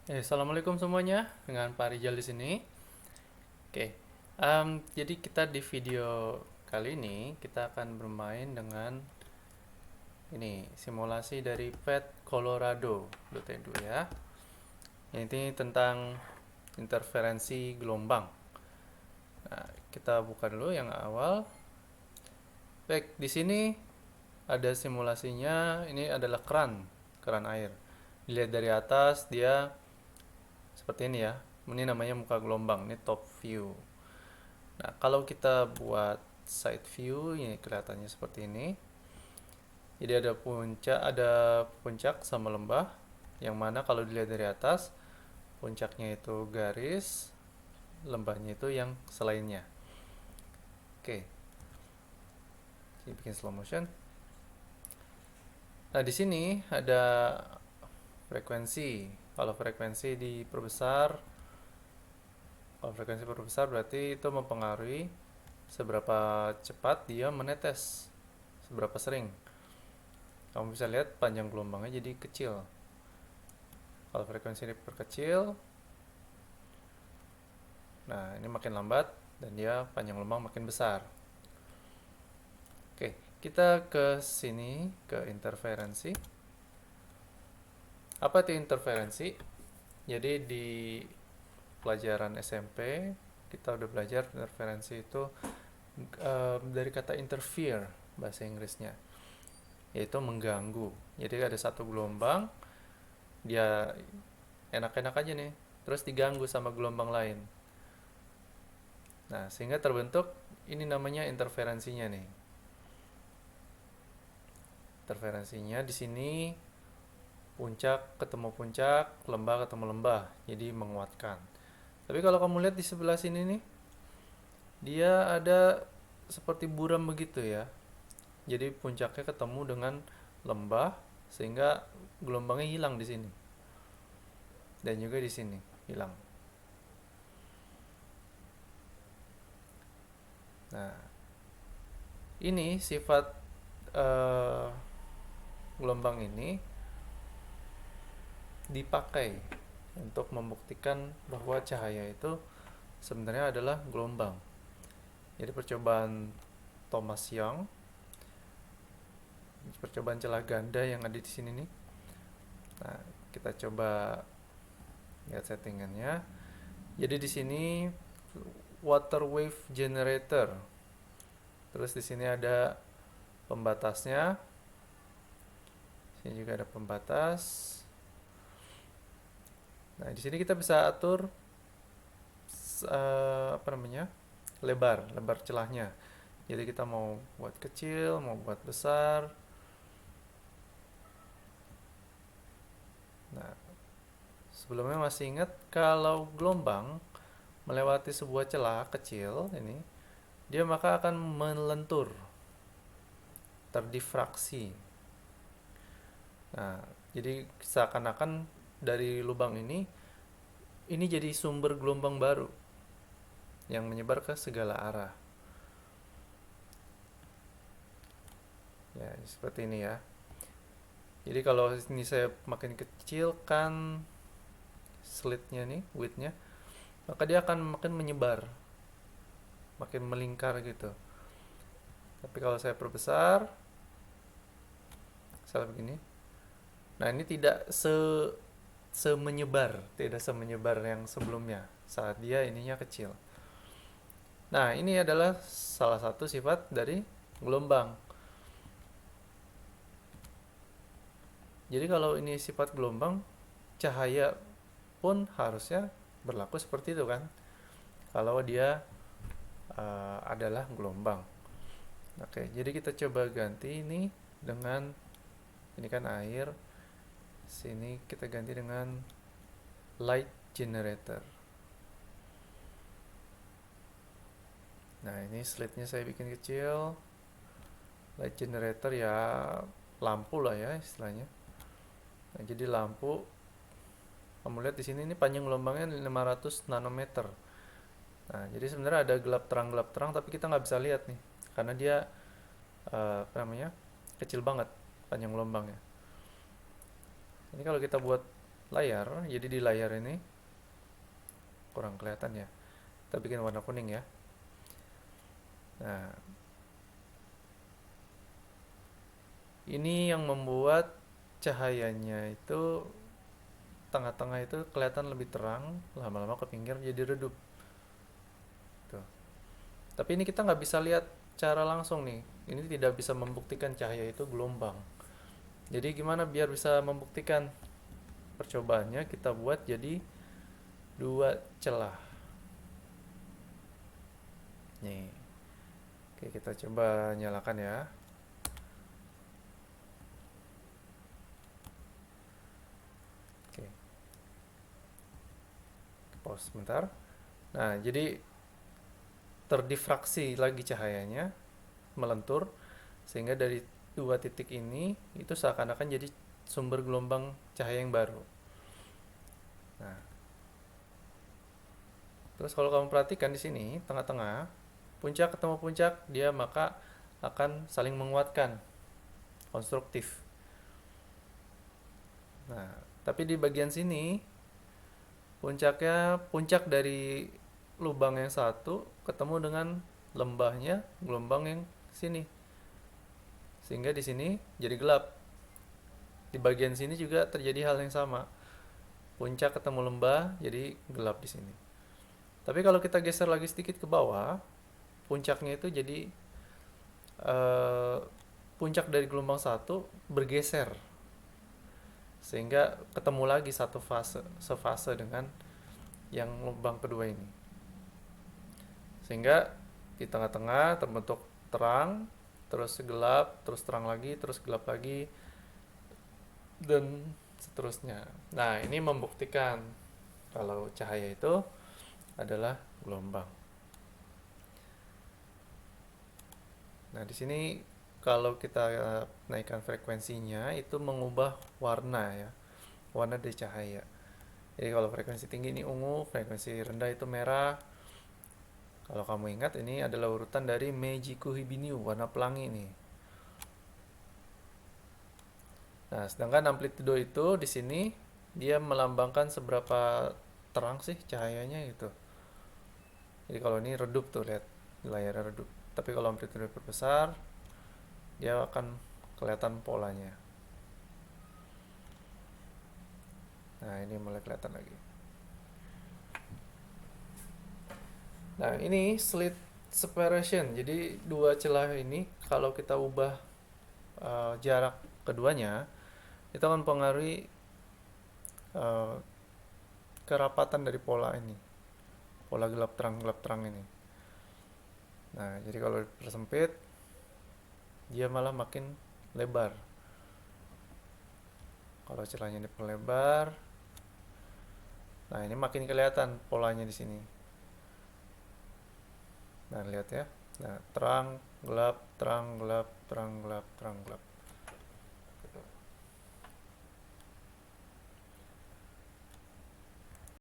Assalamualaikum semuanya, dengan Pak Rijal di sini. Oke, jadi kita di video kali ini kita akan bermain dengan ini simulasi dari PET Colorado.edu ya. Ini tentang interferensi gelombang. Nah, kita buka dulu yang awal. Baik, di sini ada simulasinya. Ini adalah keran air. Dilihat dari atas dia seperti ini ya. Ini namanya muka gelombang, ini top view. Nah, kalau kita buat side view, ini kelihatannya seperti ini. Jadi ada puncak sama lembah, yang mana kalau dilihat dari atas, puncaknya itu garis, lembahnya itu yang selainnya. Oke, jadi bikin slow motion. Nah, di sini ada frekuensi. Kalau frekuensi diperbesar, kalau frekuensi diperbesar berarti itu mempengaruhi seberapa cepat dia menetes, seberapa sering. Kamu bisa lihat panjang gelombangnya jadi kecil. Kalau frekuensi diperkecil, nah ini makin lambat dan dia panjang gelombang makin besar. Oke, kita ke sini ke interferensi. Apa itu interferensi? Jadi di pelajaran SMP kita udah belajar interferensi itu dari kata interfere bahasa Inggrisnya, yaitu mengganggu. Jadi ada satu gelombang, dia enak-enak aja nih, terus diganggu sama gelombang lain. Nah, sehingga terbentuk ini namanya interferensinya nih. Interferensinya di sini puncak ketemu puncak, lembah ketemu lembah, jadi menguatkan. Tapi kalau kamu lihat di sebelah sini nih, dia ada seperti buram begitu ya. Jadi puncaknya ketemu dengan lembah sehingga gelombangnya hilang di sini. Dan juga di sini hilang. Nah, ini sifat eh, gelombang ini dipakai untuk membuktikan bahwa cahaya itu sebenarnya adalah gelombang. Jadi percobaan Thomas Young, percobaan celah ganda yang ada di sini nih. Nah, kita coba lihat settingannya. Jadi di sini water wave generator. Terus di sini ada pembatasnya. Sini juga ada pembatas. Nah, di sini kita bisa atur apa namanya? lebar celahnya. Jadi kita mau buat kecil, mau buat besar. Nah, sebelumnya masih ingat kalau gelombang melewati sebuah celah kecil ini, dia maka akan melentur, terdifraksi. Nah, jadi seakan-akan dari lubang ini jadi sumber gelombang baru yang menyebar ke segala arah. Ya, seperti ini ya. Jadi kalau ini saya makin kecilkan slitnya nih, widthnya, maka dia akan makin menyebar, makin melingkar gitu. Tapi kalau saya perbesar, misalnya begini, nah ini tidak semenyebar, tidak semenyebar yang sebelumnya saat dia ininya kecil. Nah, ini adalah salah satu sifat dari gelombang. Jadi kalau ini sifat gelombang, cahaya pun harusnya berlaku seperti itu kan. Kalau dia adalah gelombang. Oke, jadi kita coba ganti ini dengan ini kan air. Sini kita ganti dengan light generator. Nah, ini slitnya saya bikin kecil. Light generator ya lampu lah ya istilahnya. Nah, jadi lampu, kamu lihat di sini ini panjang gelombangnya 500 nanometer. Nah, jadi sebenarnya ada gelap terang tapi kita nggak bisa lihat nih karena dia apa namanya, kecil banget panjang gelombangnya. Ini kalau kita buat layar. Jadi di layar ini kurang kelihatan ya. Kita bikin warna kuning ya. Nah, ini yang membuat cahayanya itu tengah-tengah itu kelihatan lebih terang, lama-lama ke pinggir jadi redup. Tuh. Tapi ini kita nggak bisa lihat cara langsung nih. Ini tidak bisa membuktikan cahaya itu gelombang. Jadi gimana biar bisa membuktikan? Percobaannya kita buat jadi dua celah. Nih. Oke, kita coba nyalakan ya. Oke. Pause sebentar. Nah, jadi terdifraksi lagi cahayanya, melentur, sehingga dari dua titik ini itu seakan-akan jadi sumber gelombang cahaya yang baru. Nah, terus kalau kamu perhatikan di sini tengah-tengah, puncak ketemu puncak, dia maka akan saling menguatkan, konstruktif. Nah, tapi di bagian sini puncak dari lubang yang satu ketemu dengan lembahnya gelombang yang sini, sehingga di sini jadi gelap. Di bagian sini juga terjadi hal yang sama, puncak ketemu lembah jadi gelap di sini. Tapi kalau kita geser lagi sedikit ke bawah, puncaknya itu jadi eh, puncak dari gelombang satu bergeser, sehingga ketemu lagi satu sefase dengan yang lubang kedua ini, sehingga di tengah-tengah terbentuk terang, terus gelap, terus terang lagi, terus gelap lagi, dan seterusnya. Nah, ini membuktikan kalau cahaya itu adalah gelombang. Nah, di sini kalau kita naikkan frekuensinya itu mengubah warna ya, warna dari cahaya. Jadi kalau frekuensi tinggi ini ungu, frekuensi rendah itu merah. Kalau kamu ingat ini adalah urutan dari Meiji-ku Hibinu, warna pelangi nih. Nah, sedangkan amplitudo itu di sini dia melambangkan seberapa terang sih cahayanya gitu. Jadi kalau ini redup tuh, lihat di layarnya redup. Tapi kalau amplitudo berbesar, dia akan kelihatan polanya. Nah, ini mulai kelihatan lagi. Nah, ini slit separation. Jadi dua celah ini kalau kita ubah jarak keduanya, itu akan mempengaruhi uh, kerapatan dari pola ini. Pola gelap terang ini. Nah, jadi kalau dipersempit, dia malah makin lebar. Kalau celahnya diperlebar, nah ini makin kelihatan polanya di sini. Nah, lihat ya. Nah, terang, gelap, terang, gelap, terang, gelap, terang, gelap.